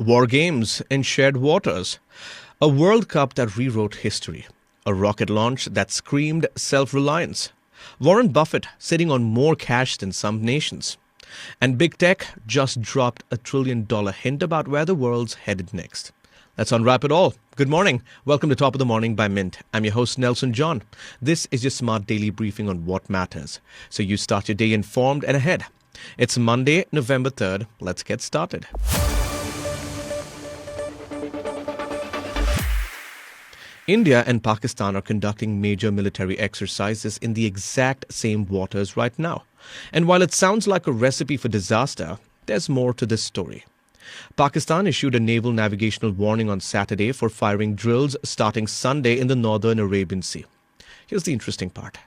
War games in shared waters. A World Cup that rewrote history. A rocket launch that screamed self-reliance. Warren Buffett sitting on more cash than some nations. And big tech just dropped $1 trillion hint about where the world's headed next. Let's unwrap it all. Good morning. Welcome to Top of the Morning by Mint. I'm your host, Nelson John. This is your smart daily briefing on what matters, so you start your day informed and ahead. It's Monday, November 3rd. Let's get started. India and Pakistan are conducting major military exercises in the exact same waters right now. And while it sounds like a recipe for disaster, there's more to this story. Pakistan issued a naval navigational warning on Saturday for firing drills starting Sunday in the northern Arabian Sea. Here's the interesting part.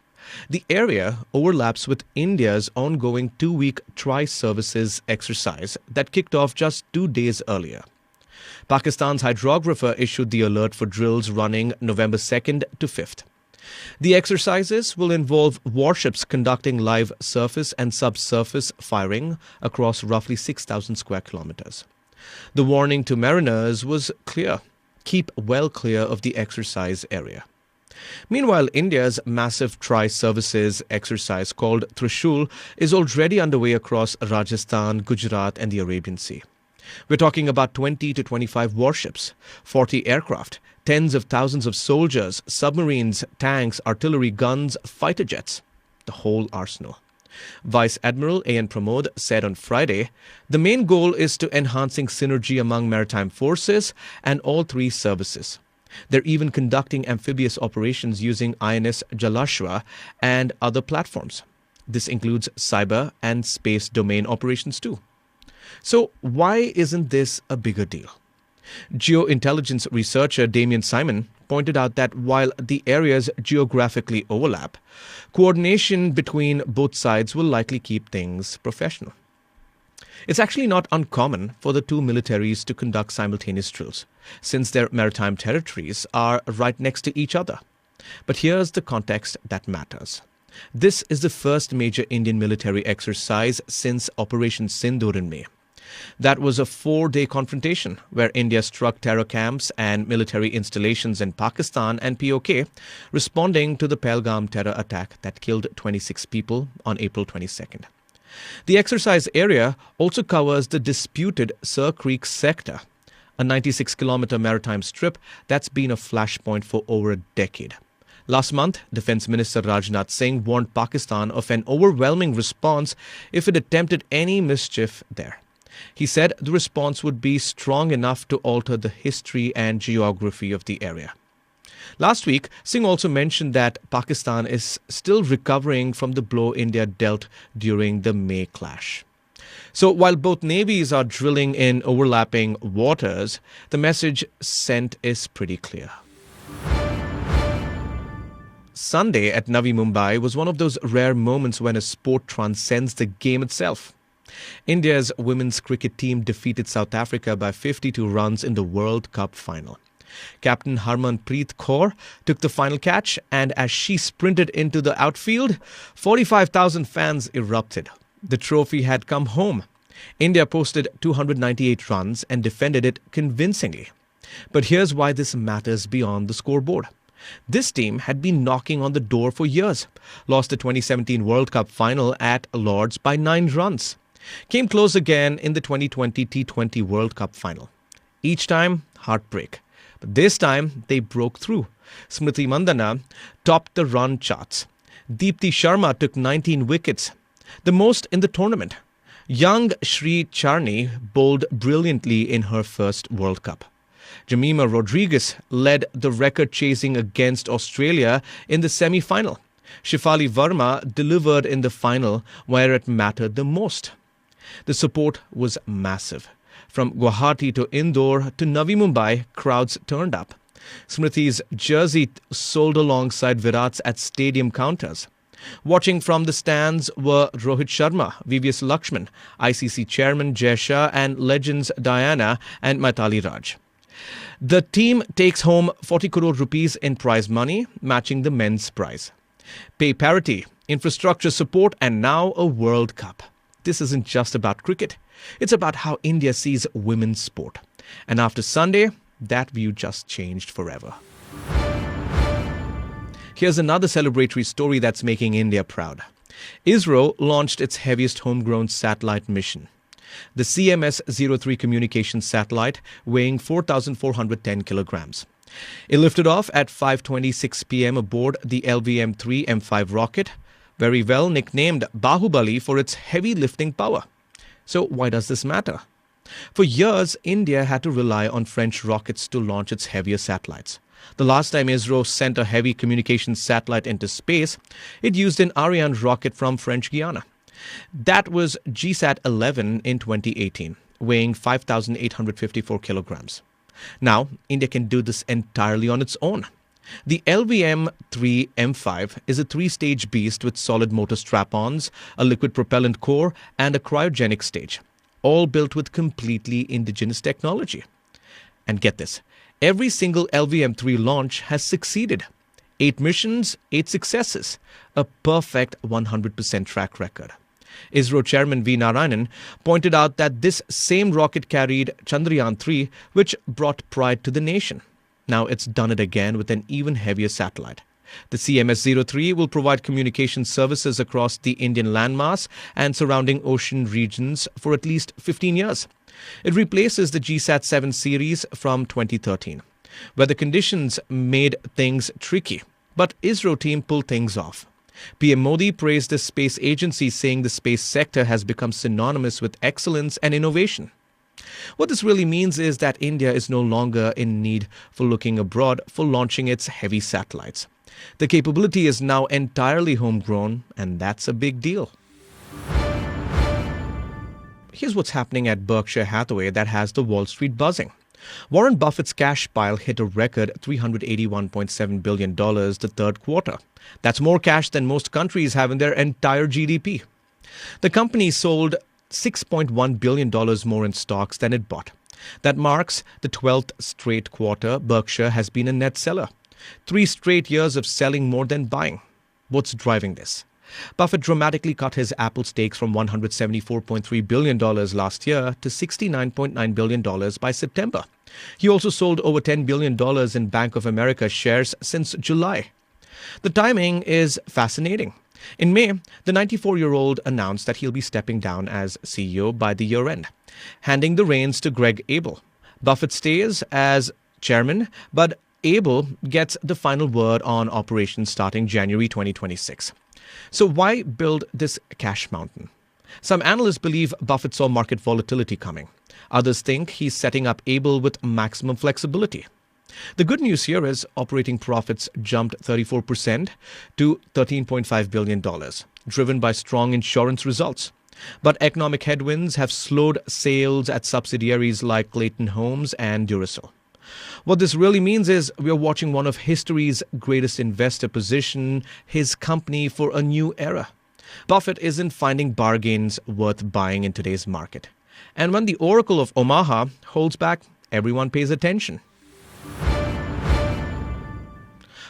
The area overlaps with India's ongoing 2-week tri-services exercise that kicked off just 2 days earlier. Pakistan's hydrographer issued the alert for drills running November 2nd to 5th. The exercises will involve warships conducting live surface and subsurface firing across roughly 6,000 square kilometers. The warning to mariners was clear: keep well clear of the exercise area. Meanwhile, India's massive tri-services exercise called Trishul is already underway across Rajasthan, Gujarat and the Arabian Sea. We're talking about 20 to 25 warships, 40 aircraft, tens of thousands of soldiers, submarines, tanks, artillery, guns, fighter jets, the whole arsenal. Vice Admiral A.N. Pramod said on Friday, the main goal is to enhancing synergy among maritime forces and all three services. They're even conducting amphibious operations using INS Jalashwa and other platforms. This includes cyber and space domain operations too. So why isn't this a bigger deal? Geointelligence researcher Damien Simon pointed out that while the areas geographically overlap, coordination between both sides will likely keep things professional. It's actually not uncommon for the two militaries to conduct simultaneous drills, since their maritime territories are right next to each other. But here's the context that matters. This is the first major Indian military exercise since Operation Sindoor in May. That was a 4-day confrontation where India struck terror camps and military installations in Pakistan and POK, responding to the Pahalgam terror attack that killed 26 people on April 22nd. The exercise area also covers the disputed Sir Creek sector, a 96-kilometer maritime strip that's been a flashpoint for over a decade. Last month, Defense Minister Rajnath Singh warned Pakistan of an overwhelming response if it attempted any mischief there. He said the response would be strong enough to alter the history and geography of the area. Last week, Singh also mentioned that Pakistan is still recovering from the blow India dealt during the May clash. So while both navies are drilling in overlapping waters, the message sent is pretty clear. Sunday at Navi Mumbai was one of those rare moments when a sport transcends the game itself. India's women's cricket team defeated South Africa by 52 runs in the World Cup final. Captain Harmanpreet Kaur took the final catch, and as she sprinted into the outfield, 45,000 fans erupted. The trophy had come home. India posted 298 runs and defended it convincingly. But here's why this matters beyond the scoreboard. This team had been knocking on the door for years, lost the 2017 World Cup final at Lord's by 9 runs. Came close again in the 2020 T20 World Cup final. Each time, heartbreak. But this time, they broke through. Smriti Mandhana topped the run charts. Deepti Sharma took 19 wickets, the most in the tournament. Young Sri Charni bowled brilliantly in her first World Cup. Jemima Rodriguez led the record chasing against Australia in the semi-final. Shefali Verma delivered in the final where it mattered the most. The support was massive. From Guwahati to Indore to Navi Mumbai, crowds turned up. Smriti's jersey sold alongside Virat's at stadium counters. Watching from the stands were Rohit Sharma, VVS Lakshman, ICC Chairman Jai Shah and legends Diana and Maitali Raj. The team takes home 40 crore rupees in prize money, matching the men's prize. Pay parity, infrastructure support, and now a World Cup. This isn't just about cricket. It's about how India sees women's sport. And after Sunday, that view just changed forever. Here's another celebratory story that's making India proud. ISRO launched its heaviest homegrown satellite mission. The CMS-03 communications satellite, weighing 4,410 kilograms. It lifted off at 5:26 p.m. aboard the LVM-3 M5 rocket, very well nicknamed Bahubali for its heavy lifting power. So why does this matter? For years, India had to rely on French rockets to launch its heavier satellites. The last time ISRO sent a heavy communications satellite into space, it used an Ariane rocket from French Guiana. That was GSAT-11 in 2018, weighing 5,854 kilograms. Now, India can do this entirely on its own. The LVM-3 M5 is a three-stage beast with solid motor strap-ons, a liquid propellant core, and a cryogenic stage, all built with completely indigenous technology. And get this, every single LVM-3 launch has succeeded. 8 missions, 8 successes, a perfect 100% track record. ISRO Chairman V. Narayanan pointed out that this same rocket carried Chandrayaan-3, which brought pride to the nation. Now it's done it again with an even heavier satellite. The CMS-03 will provide communication services across the Indian landmass and surrounding ocean regions for at least 15 years. It replaces the GSAT-7 series from 2013, where the conditions made things tricky. But ISRO team pulled things off. PM Modi praised the space agency, saying the space sector has become synonymous with excellence and innovation. What this really means is that India is no longer in need for looking abroad for launching its heavy satellites. The capability is now entirely homegrown, and that's a big deal. Here's what's happening at Berkshire Hathaway that has the Wall Street buzzing. Warren Buffett's cash pile hit a record $381.7 billion the third quarter. That's more cash than most countries have in their entire GDP. The company sold $6.1 billion more in stocks than it bought. That marks the 12th straight quarter Berkshire has been a net seller. 3 straight years of selling more than buying. What's driving this? Buffett dramatically cut his Apple stakes from $174.3 billion last year to $69.9 billion by September. He also sold over $10 billion in Bank of America shares since July. The timing is fascinating. In May, the 94-year-old announced that he'll be stepping down as CEO by the year-end, handing the reins to Greg Abel. Buffett stays as chairman, but Abel gets the final word on operations starting January 2026. So why build this cash mountain? Some analysts believe Buffett saw market volatility coming. Others think he's setting up Abel with maximum flexibility. The good news here is operating profits jumped 34% to $13.5 billion, driven by strong insurance results. But economic headwinds have slowed sales at subsidiaries like Clayton Homes and Duracell. What this really means is we are watching one of history's greatest investor position his company for a new era. Buffett isn't finding bargains worth buying in today's market. And when the Oracle of Omaha holds back, everyone pays attention.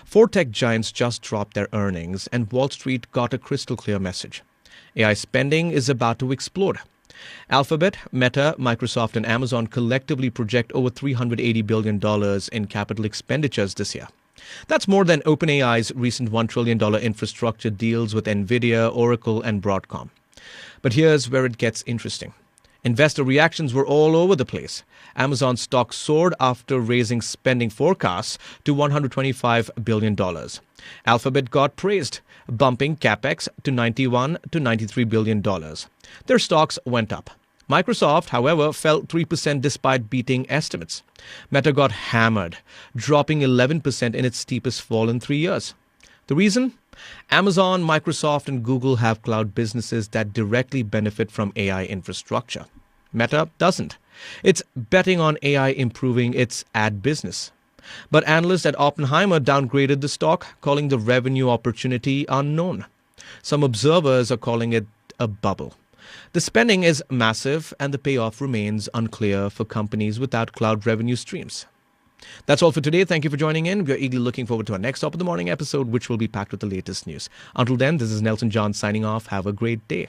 4 tech giants just dropped their earnings, and Wall Street got a crystal clear message. AI spending is about to explode. Alphabet, Meta, Microsoft, and Amazon collectively project over $380 billion in capital expenditures this year. That's more than OpenAI's recent $1 trillion infrastructure deals with NVIDIA, Oracle, and Broadcom. But here's where it gets interesting. Investor reactions were all over the place. Amazon stock soared after raising spending forecasts to $125 billion. Alphabet got praised, bumping capex to $91 to $93 billion. Their stocks went up. Microsoft, however, fell 3% despite beating estimates. Meta got hammered, dropping 11% in its steepest fall in 3 years. The reason? Amazon, Microsoft, and Google have cloud businesses that directly benefit from AI infrastructure. Meta doesn't. It's betting on AI improving its ad business. But analysts at Oppenheimer downgraded the stock, calling the revenue opportunity unknown. Some observers are calling it a bubble. The spending is massive, and the payoff remains unclear for companies without cloud revenue streams. That's all for today. Thank you for joining in. We are eagerly looking forward to our next Top of the Morning episode, which will be packed with the latest news. Until then, this is Nelson John signing off. Have a great day.